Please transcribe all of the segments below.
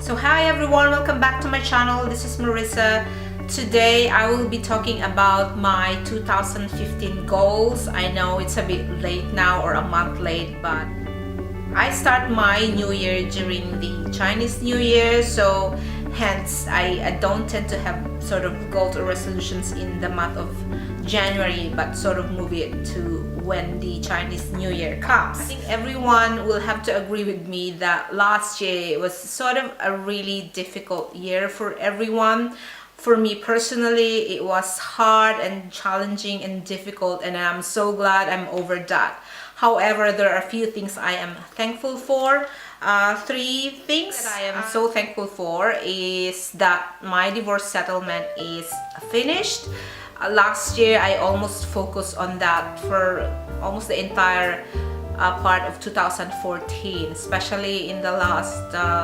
So hi everyone, welcome back to my channel. This is Marissa. Today I will be talking about my 2015 goals. I know it's a bit late now, or a month late, but I start my new year during the Chinese New Year, so hence I don't tend to have sort of goals or resolutions in the month of January, but sort of move it to when the Chinese New Year comes. I think everyone will have to agree with me that last year was sort of a really difficult year for everyone. For me personally, it was hard and challenging and difficult, and I'm so glad I'm over that. However, there are a few things I am thankful for. Three things that I am so thankful for is that my divorce settlement is finished. Last year, I almost focused on that for almost the entire part of 2014, especially in the last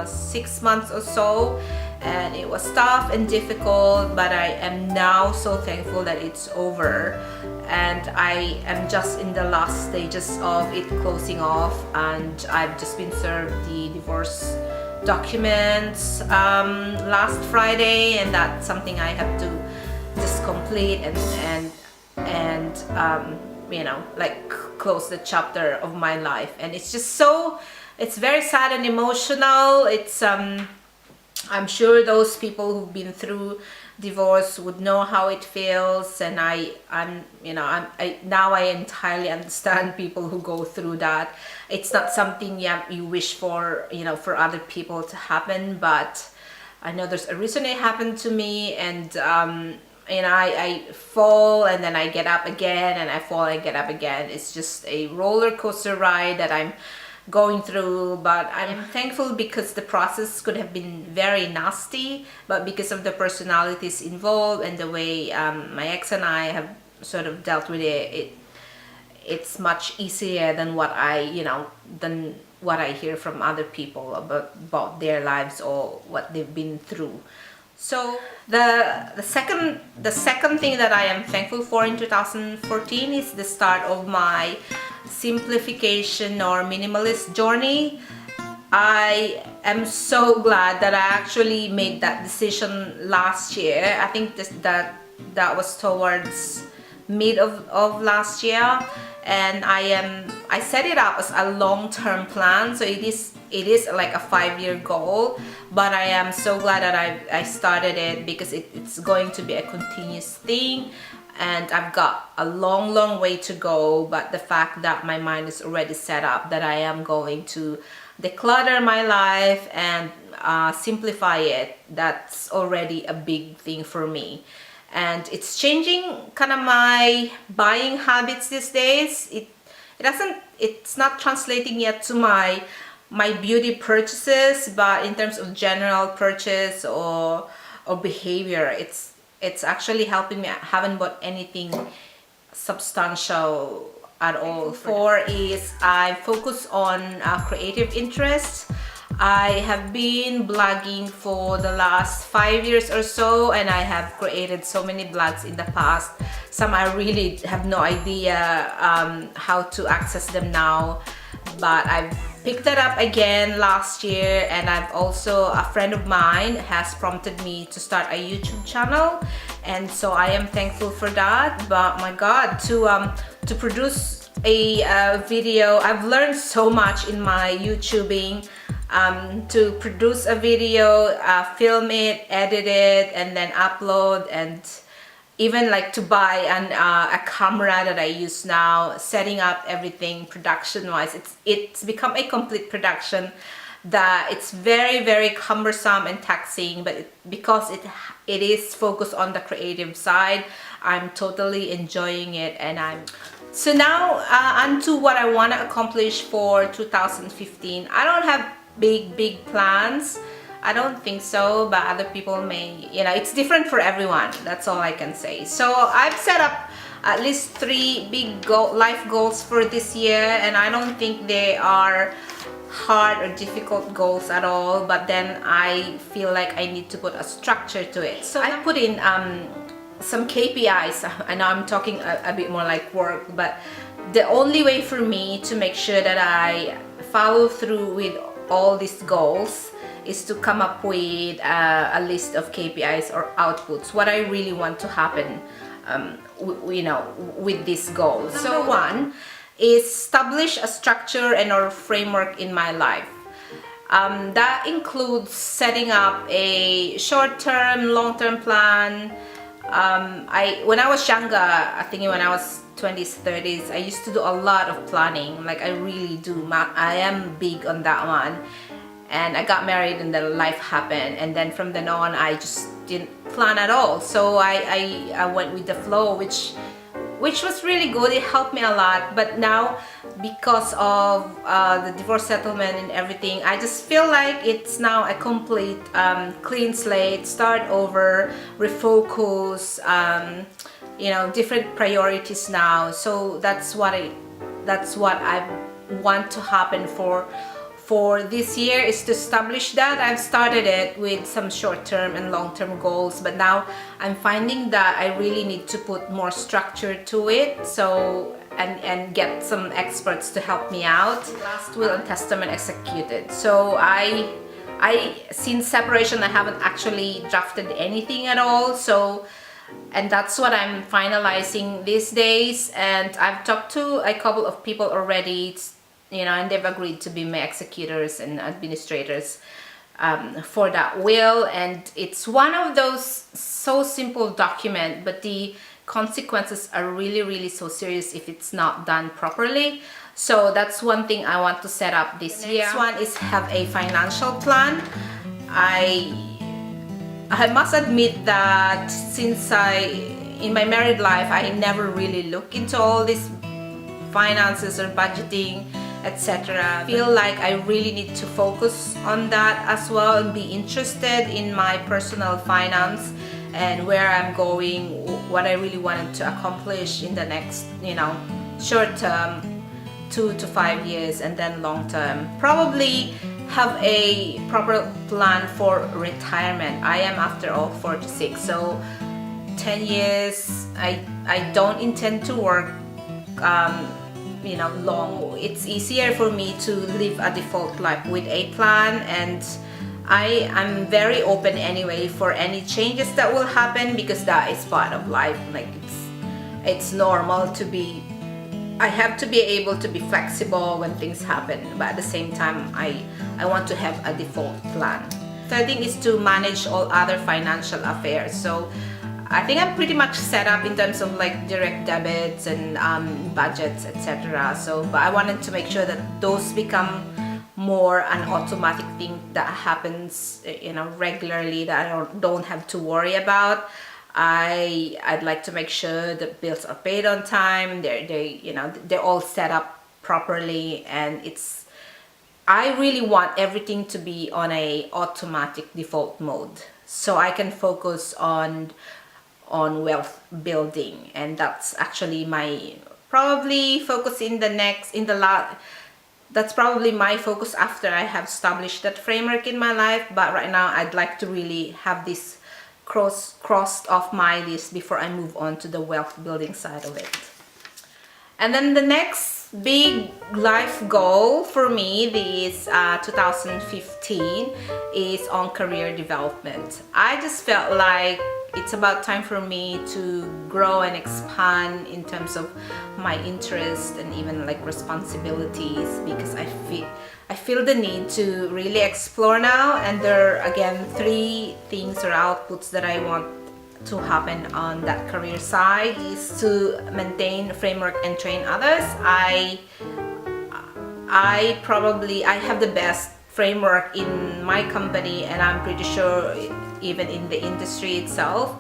6 months or so. And it was tough and difficult, but I am now so thankful that it's over, and I am just in the last stages of it closing off, and I've just been served the divorce documents last Friday, and that's something I have to just complete and you know, like close the chapter of my life. And it's just so, it's very sad and emotional. It's I'm sure those people who've been through divorce would know how it feels, and I'm now I entirely understand people who go through that. It's not something you wish for, for other people to happen, but I know there's a reason it happened to me, and I fall and then I get up again, and I fall and get up again. It's just a roller coaster ride that I'm going through, but I'm thankful because the process could have been very nasty, but because of the personalities involved and the way my ex and I have sort of dealt with it's much easier than what I hear from other people about their lives or what they've been through. So the second thing that I am thankful for in 2014 is the start of my simplification or minimalist journey. I am so glad that I actually made that decision last year. I think that was towards mid of last year, and I set it up as a long-term plan, so it is like a 5-year goal, but I am so glad that I started it, because it's going to be a continuous thing, and I've got a long way to go. But the fact that my mind is already set up that I am going to declutter my life and simplify it, that's already a big thing for me. And it's changing kind of my buying habits these days. It's not translating yet to my beauty purchases, but in terms of general purchase or behavior, it's actually helping me. I haven't bought anything substantial at all. Four is I focus on creative interests. I have been blogging for the last 5 years or so, and I have created so many blogs in the past. Some I really have no idea how to access them now, but I've picked that up again last year. And I've also, a friend of mine has prompted me to start a YouTube channel, and so I am thankful for that. But my God, to produce a video, I've learned so much in my YouTubing. To produce a video, film it, edit it, and then upload, and even like to buy a camera that I use now, setting up everything production wise. It's become a complete production that it's very cumbersome and taxing, but because it is focused on the creative side, I'm totally enjoying it. And so now onto what I want to accomplish for 2015. I don't have big plans, I don't think so, but other people may, it's different for everyone. That's all I can say. So I've set up at least 3 big life goals for this year, and I don't think they are hard or difficult goals at all, but then I feel like I need to put a structure to it. So I put in some KPIs. I know I'm talking a bit more like work, but the only way for me to make sure that I follow through with all these goals is to come up with a list of KPIs or outputs, what I really want to happen with this goal. So one is establish a structure and or framework in my life. That includes setting up a short-term, long-term plan. When I was younger, I think when I was 20s, 30s, I used to do a lot of planning. Like I really do. I am big on that one. And I got married and then life happened, and then from then on I just didn't plan at all. So I went with the flow, which was really good. It helped me a lot. But now, because of the divorce settlement and everything, I just feel like it's now a complete clean slate, start over, refocus, different priorities now. So that's what I want to happen for this year, is to establish that. I've started it with some short-term and long-term goals, but now I'm finding that I really need to put more structure to it, so and get some experts to help me out. Last will and testament executed. So I since separation, I haven't actually drafted anything at all, and that's what I'm finalizing these days. And I've talked to a couple of people already, and they've agreed to be my executors and administrators for that will. And it's one of those so simple document, but the consequences are really, really so serious if it's not done properly. So that's one thing I want to set up this year. Next one is have a financial plan. I must admit that since in my married life, I never really look into all these finances or budgeting, etc. I feel like I really need to focus on that as well and be interested in my personal finance and where I'm going, what I really wanted to accomplish in the next, short term, 2 to 5 years, and then long term. Probably have a proper plan for retirement. I am, after all, 46, so 10 years. I don't intend to work long. It's easier for me to live a default life with a plan, and I'm very open anyway for any changes that will happen, because that is part of life. Like it's normal to be, I have to be able to be flexible when things happen, but at the same time I want to have a default plan. Third thing is to manage all other financial affairs. So I think I'm pretty much set up in terms of like direct debits and budgets, etc. So, but I wanted to make sure that those become more an automatic thing that happens, regularly, that I don't have to worry about. I'd like to make sure the bills are paid on time. They're all set up properly, and I really want everything to be on a automatic default mode, so I can focus on wealth building. And that's actually my probably focus that's probably my focus after I have established that framework in my life. But right now I'd like to really have this crossed off my list before I move on to the wealth building side of it. And then the next big life goal for me this 2015 is on career development. I just felt like it's about time for me to grow and expand in terms of my interest and even like responsibilities, because I feel the need to really explore now. And there are again 3 things or outputs that I want to happen on that career side. Is to maintain framework and train others. I have the best framework in my company, and I'm pretty sure even in the industry itself,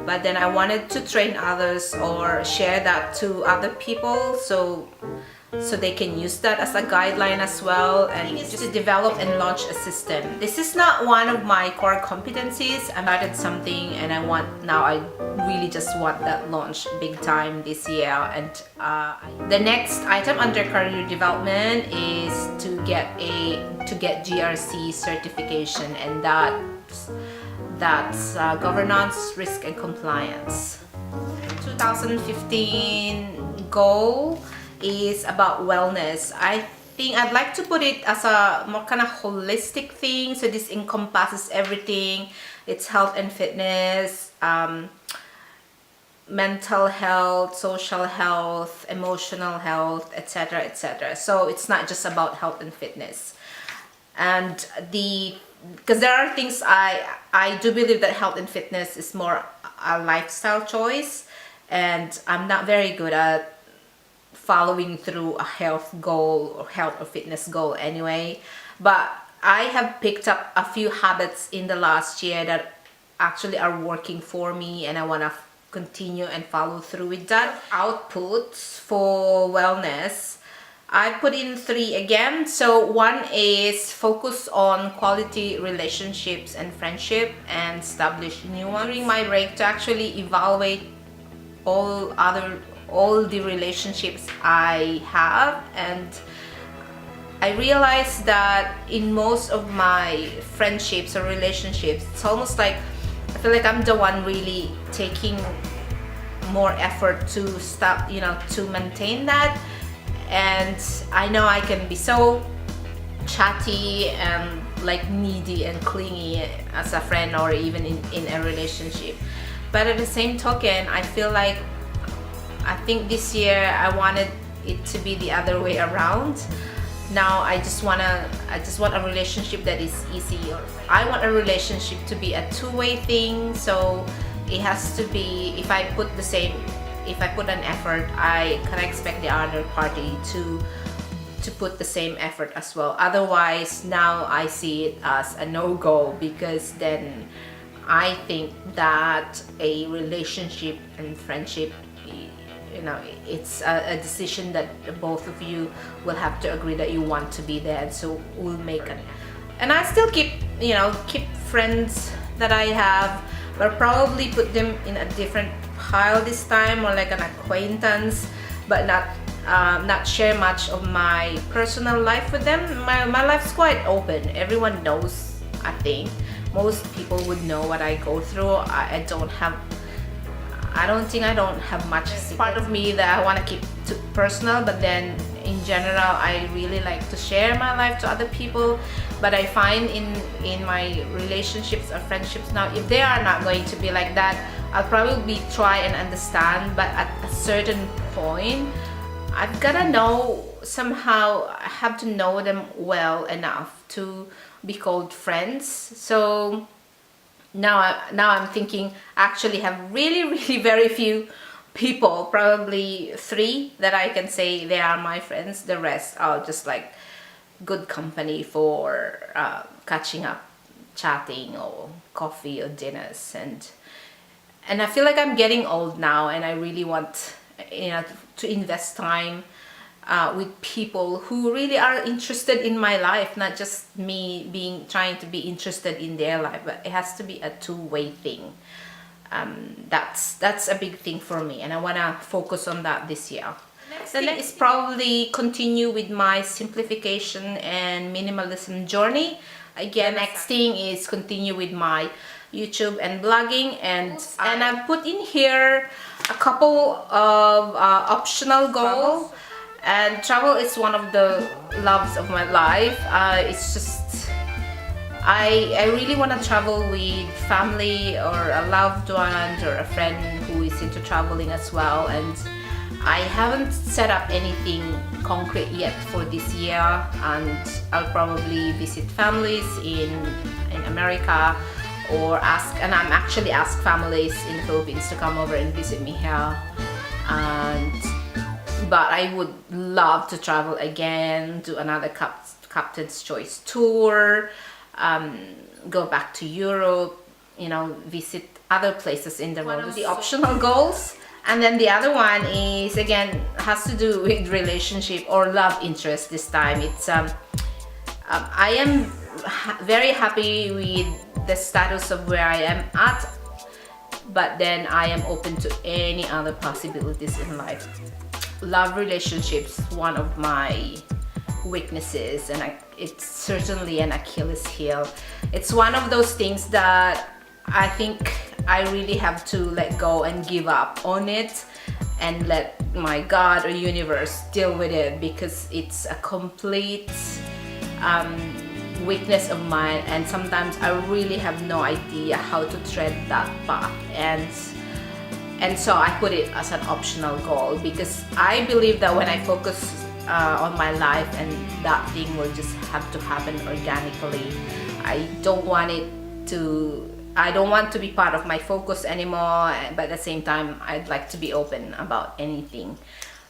but then I wanted to train others or share that to other people so they can use that as a guideline as well, and just to develop and launch a system. This is not one of my core competencies. I started something and I really just want that launch big time this year. And the next item under career development is to get GRC certification, and that's governance, risk, and compliance. 2015 goal is about wellness. I thing. I'd like to put it as a more kind of holistic thing, so this encompasses everything. It's health and fitness, mental health, social health, emotional health, etc., etc. So it's not just about health and fitness. And because there are things I do believe that health and fitness is more a lifestyle choice, and I'm not very good at following through a health goal or health or fitness goal anyway. But I have picked up a few habits in the last year that actually are working for me, and I want to continue and follow through with that. Outputs for wellness, I put in 3 again. So one is focus on quality relationships and friendship and establish new ones. During my break, to actually evaluate all the relationships I have, and I realized that in most of my friendships or relationships, it's almost like I feel like I'm the one really taking more effort to stop, to maintain that. And I know I can be so chatty and like needy and clingy as a friend or even in a relationship. But at the same token, I feel like I think this year I wanted it to be the other way around. Now I just want a relationship that is easy. I want a relationship to be a two-way thing, so it has to be, if I put an effort, I can expect the other party to put the same effort as well. Otherwise, now I see it as a no-go, because then I think that a relationship and friendship, it's a decision that both of you will have to agree that you want to be there, and so we'll make it. And I still keep friends that I have, but probably put them in a different pile this time, or like an acquaintance, but not share much of my personal life with them. My life's quite open. Everyone knows. I think most people would know what I go through. I don't think I don't have much. It's part of me that I want to keep personal, but then in general I really like to share my life to other people. But I find in my relationships or friendships now, if they are not going to be like that, I'll probably try and understand, but at a certain point I've gotta know, somehow I have to know them well enough to be called friends. So now I'm thinking I actually have really very few people, probably 3 that I can say they are my friends. The rest are just like good company for catching up, chatting, or coffee or dinners. And I feel like I'm getting old now, and I really want to invest time with people who really are interested in my life, not just me trying to be interested in their life, but it has to be a two-way thing. That's a big thing for me, and I want to focus on that this year. The next is probably continue with my simplification and minimalism journey. Again, next thing is continue with my YouTube and blogging, and I put in here a couple of optional goals. And travel is one of the loves of my life. It's just I really want to travel with family or a loved one or a friend who is into traveling as well. And I haven't set up anything concrete yet for this year, and I'll probably visit families in America, or I'm actually ask families in the Philippines to come over and visit me here. But I would love to travel again, do another Captain's Choice tour, go back to Europe, visit other places in the world. One of the optional goals. And then the other one is, again, has to do with relationship or love interest this time. It's I am very happy with the status of where I am at, but then I am open to any other possibilities in life. Love relationships, one of my weaknesses, and it's certainly an Achilles heel. It's one of those things that I think I really have to let go and give up on it. and let my God or universe deal with it, because it's a complete weakness of mine, and sometimes I really have no idea how to tread that path, and so I put it as an optional goal, because I believe that when I focus on my life, and that thing will just have to happen organically. I don't want to be part of my focus anymore, but at the same time I'd like to be open about anything.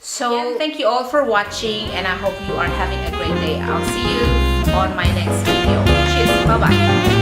So thank you all for watching, and I hope you are having a great day. I'll see you on my next video. Cheers, bye bye.